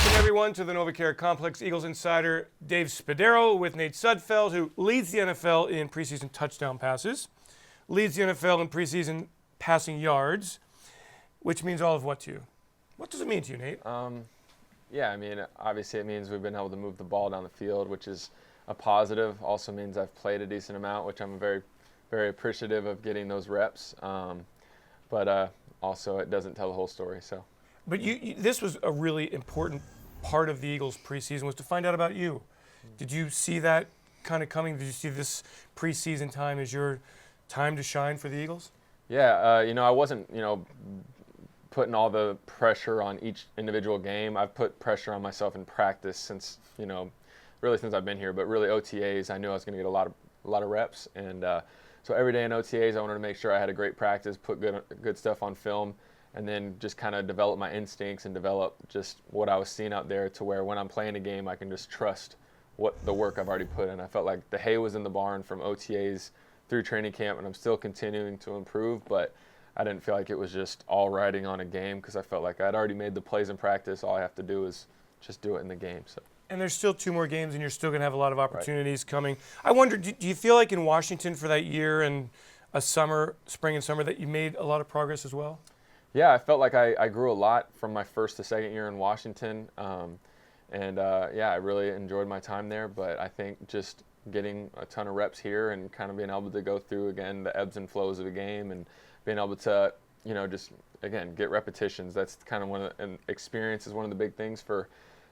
Welcome, everyone, to the NovaCare Complex Eagles Insider Dave Spadaro with Nate Sudfeld, who leads the NFL in preseason touchdown passes, leads the NFL in preseason passing yards, which means all of what to you? What does it mean to you, Nate? Yeah, I mean, obviously it means we've been able to move the ball down the field, which is a positive. Also means I've played a decent amount, which I'm very, very appreciative of getting those reps. But also it doesn't tell the whole story. So. But this was a really important part of the Eagles preseason, was to find out about you. Did you see that kind of coming? Did you see this preseason time as your time to shine for the Eagles? Yeah, I wasn't, putting all the pressure on each individual game. I've put pressure on myself in practice since, really since I've been here. But really OTAs, I knew I was going to get a lot of reps, and so every day in OTAs, I wanted to make sure I had a great practice, put good stuff on film, and then just kind of develop my instincts and develop just what I was seeing out there, to where when I'm playing a game, I can just trust what the work I've already put in. I felt like the hay was in the barn from OTAs through training camp, and I'm still continuing to improve, but I didn't feel like it was just all riding on a game, because I felt like I'd already made the plays in practice. All I have to do is just do it in the game. So. And there's still 2 more games, and you're still going to have a lot of opportunities coming. I wonder, do you feel like in Washington for that year and a spring and summer, that you made a lot of progress as well? Yeah, I felt like I grew a lot from my first to second year in Washington. I really enjoyed my time there. But I think just getting a ton of reps here and kind of being able to go through, again, the ebbs and flows of a game, and being able to, just, again, get repetitions. That's kind of and experience is one of the big things for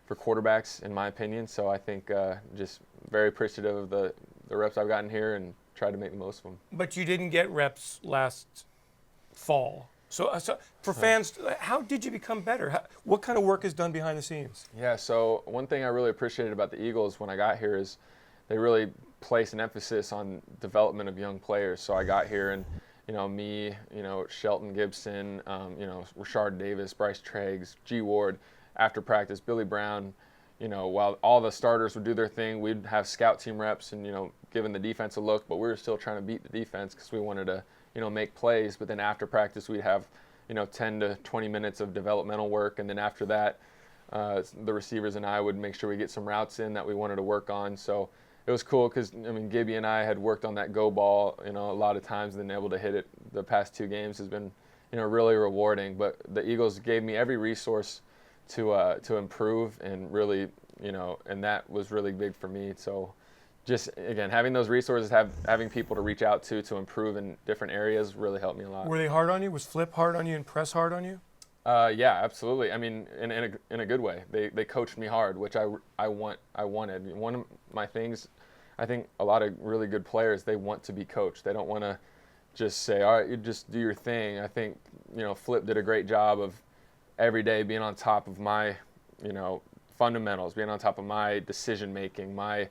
quarterbacks, in my opinion. So I think just very appreciative of the reps I've gotten here and tried to make the most of them. But you didn't get reps last fall. So for fans, how did you become better? What kind of work is done behind the scenes? Yeah, so one thing I really appreciated about the Eagles when I got here is they really place an emphasis on development of young players. So I got here and, me, Shelton Gibson, Rashard Davis, Bryce Triggs, G. Ward, after practice, Billy Brown, while all the starters would do their thing, we'd have scout team reps and, giving the defense a look, but we were still trying to beat the defense because we wanted to, make plays. But then after practice, we'd have, 10 to 20 minutes of developmental work. And then after that, the receivers and I would make sure we get some routes in that we wanted to work on. So it was cool because, Gibby and I had worked on that go ball, a lot of times, and then able to hit it the past 2 games has been, really rewarding. But the Eagles gave me every resource to improve, and really, and that was really big for me. So just, again, having those resources, having people to reach out to improve in different areas really helped me a lot. Were they hard on you? Was Flip hard on you and Press hard on you? Yeah, absolutely. I mean, in a good way. They coached me hard, which I wanted. One of my things, I think a lot of really good players, they want to be coached. They don't want to just say, all right, you just do your thing. I think, Flip did a great job of every day being on top of my, fundamentals, being on top of my decision making, my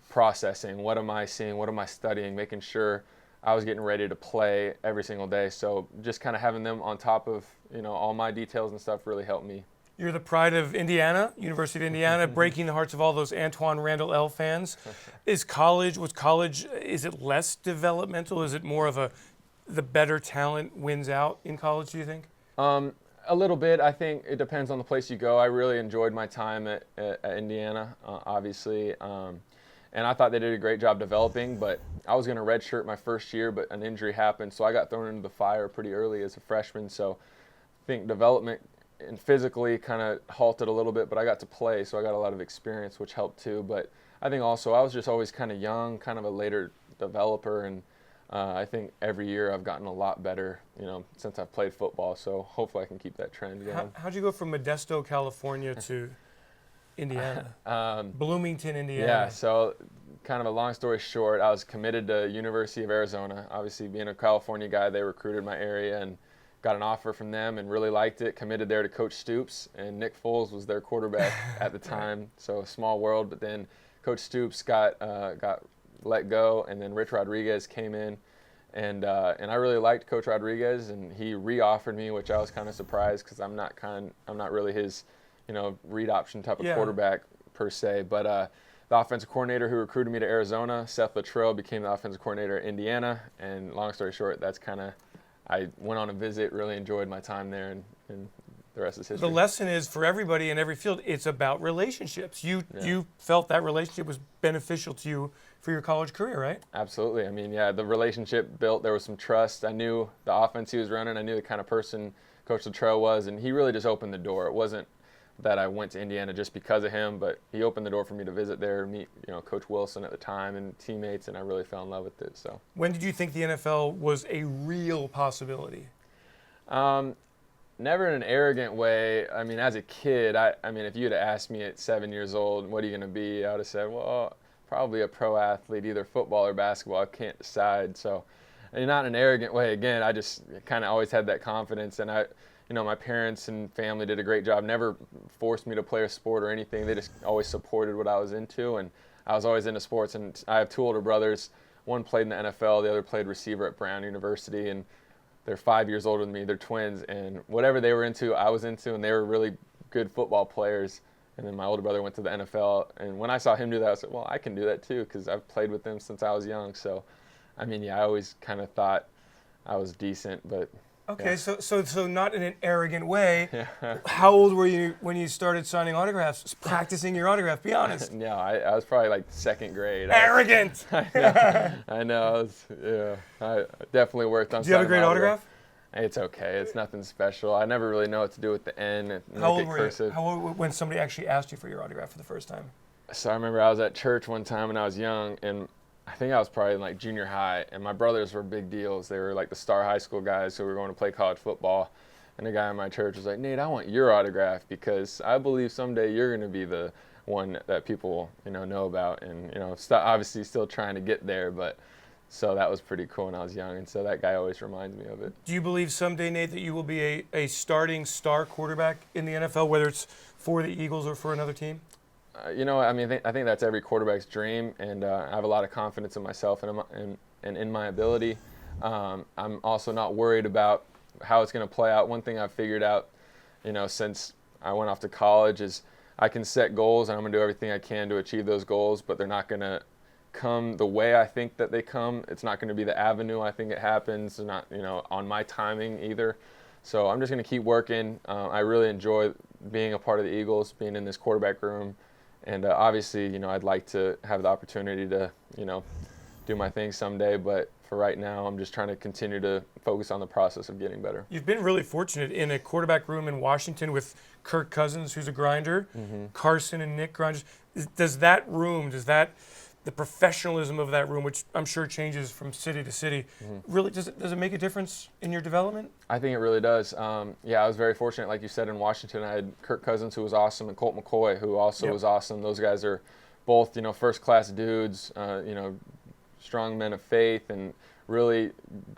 processing. What am I seeing? What am I studying? Making sure I was getting ready to play every single day. So just kind of having them on top of, all my details and stuff really helped me. You're the pride of Indiana, University of Indiana, breaking the hearts of all those Antoine Randall L fans. Is it less developmental? Is it more of the better talent wins out in college, do you think? A little bit. I think it depends on the place you go. I really enjoyed my time at Indiana, obviously. And I thought they did a great job developing, but I was going to redshirt my first year, but an injury happened, so I got thrown into the fire pretty early as a freshman. So I think development and physically kind of halted a little bit, but I got to play, so I got a lot of experience, which helped too. But I think also I was just always kind of young, kind of a later developer, and I think every year I've gotten a lot better, since I've played football. So hopefully I can keep that trend going. How'd you go from Modesto, California to Indiana? Bloomington, Indiana. Yeah, so kind of a long story short, I was committed to University of Arizona. Obviously, being a California guy, they recruited my area and got an offer from them and really liked it. Committed there to Coach Stoops, and Nick Foles was their quarterback at the time. So a small world, but then Coach Stoops got let go, and then Rich Rodriguez came in, and I really liked Coach Rodriguez, and he re-offered me, which I was kind of surprised because I'm not really his, read option type of quarterback per se. But the offensive coordinator who recruited me to Arizona, Seth Luttrell, became the offensive coordinator at Indiana, and long story short, that's kind of, I went on a visit, really enjoyed my time there, and the rest is history. The lesson is for everybody in every field, it's about relationships. You felt that relationship was beneficial to you for your college career, right? Absolutely. I mean, yeah, the relationship built. There was some trust. I knew the offense he was running. I knew the kind of person Coach Luttrell was, and he really just opened the door. It wasn't that I went to Indiana just because of him, but he opened the door for me to visit there, meet Coach Wilson at the time and teammates, and I really fell in love with it. So. When did you think the NFL was a real possibility? Never in an arrogant way. I mean, as a kid, I mean, if you had asked me at 7 years old, what are you going to be? I would have said, well, probably a pro athlete, either football or basketball. I can't decide. So, and not in an arrogant way. Again, I just kind of always had that confidence, and my parents and family did a great job. Never forced me to play a sport or anything. They just always supported what I was into, and I was always into sports. And I have two older brothers. One played in the NFL, the other played receiver at Brown University, and they're 5 years older than me. They're twins, and whatever they were into, I was into, and they were really good football players. And then my older brother went to the NFL, and when I saw him do that, I said, well, I can do that too, because I've played with them since I was young. So, I mean, yeah, I always kind of thought I was decent, but. Okay, yeah. So not in an arrogant way. Yeah. How old were you when you started signing autographs, practicing your autograph? Be honest. No, I was probably like second grade. Arrogant! I know. I definitely worked on. Do you have a great autograph? It's okay. It's nothing special. I never really know what to do with the N. How old were you? How old when somebody actually asked you for your autograph for the first time? So I remember I was at church one time when I was young, and I think I was probably in like junior high, and my brothers were big deals. They were like the star high school guys who were going to play college football. And the guy in my church was like, Nate, I want your autograph because I believe someday you're going to be the one that people know about. And obviously still trying to get there, but so that was pretty cool when I was young. And so that guy always reminds me of it. Do you believe someday, Nate, that you will be a starting star quarterback in the NFL, whether it's for the Eagles or for another team? I think that's every quarterback's dream, and I have a lot of confidence in myself and in my ability. I'm also not worried about how it's going to play out. One thing I've figured out, since I went off to college is I can set goals, and I'm going to do everything I can to achieve those goals, but they're not going to come the way I think that they come. It's not going to be the avenue I think it happens. They're not, on my timing either. So I'm just going to keep working. I really enjoy being a part of the Eagles, being in this quarterback room. And obviously, I'd like to have the opportunity to, do my thing someday. But for right now, I'm just trying to continue to focus on the process of getting better. You've been really fortunate in a quarterback room in Washington with Kirk Cousins, who's a grinder, Carson and Nick grinders. Does the professionalism of that room, which I'm sure changes from city to city, really does it make a difference in your development? I think it really does. I was very fortunate, like you said, in Washington. I had Kirk Cousins, who was awesome, and Colt McCoy, who also was awesome. Those guys are both, first-class dudes, strong men of faith, and really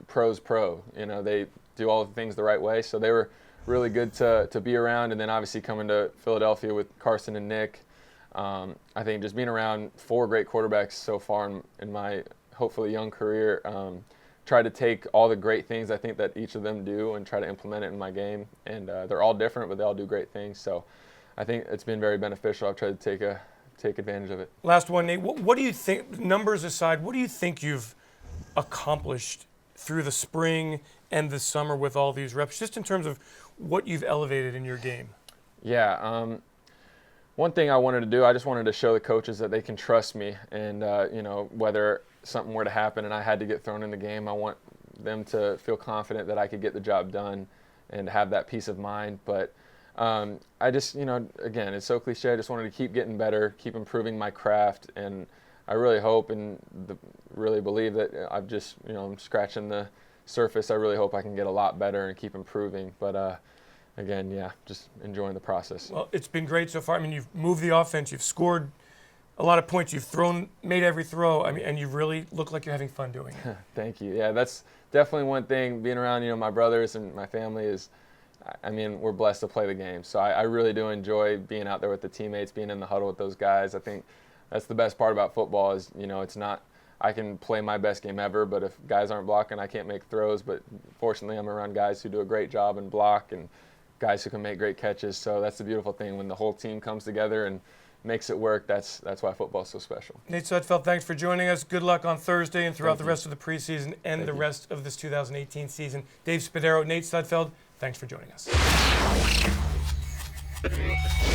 pros pro. They do all the things the right way. So they were really good to be around. And then obviously coming to Philadelphia with Carson and Nick, I think just being around four great quarterbacks so far in my hopefully young career, try to take all the great things I think that each of them do and try to implement it in my game. And they're all different, but they all do great things. So I think it's been very beneficial. I've tried to take advantage of it. Last one, Nate. What do you think, numbers aside, what do you think you've accomplished through the spring and the summer with all these reps, just in terms of what you've elevated in your game? Yeah. One thing I wanted to do, I just wanted to show the coaches that they can trust me. And, whether something were to happen and I had to get thrown in the game, I want them to feel confident that I could get the job done and have that peace of mind. But I just, again, it's so cliche. I just wanted to keep getting better, keep improving my craft. And I really hope and really believe that I've just, I'm scratching the surface. I really hope I can get a lot better and keep improving. But again, just enjoying the process. Well, it's been great so far. I mean, you've moved the offense. You've scored a lot of points. You've made every throw. I mean, and you really look like you're having fun doing it. Thank you. Yeah, that's definitely one thing. Being around, my brothers and my family is, we're blessed to play the game. So I really do enjoy being out there with the teammates, being in the huddle with those guys. I think that's the best part about football is, it's not, I can play my best game ever, but if guys aren't blocking, I can't make throws. But fortunately, I'm around guys who do a great job and block and guys who can make great catches. So that's the beautiful thing when the whole team comes together and makes it work. That's why football is so special. Nate Sudfeld, thanks for joining us. Good luck on Thursday and throughout the rest of the preseason and the rest of this 2018 season. Dave Spadaro, Nate Sudfeld, thanks for joining us. Bye.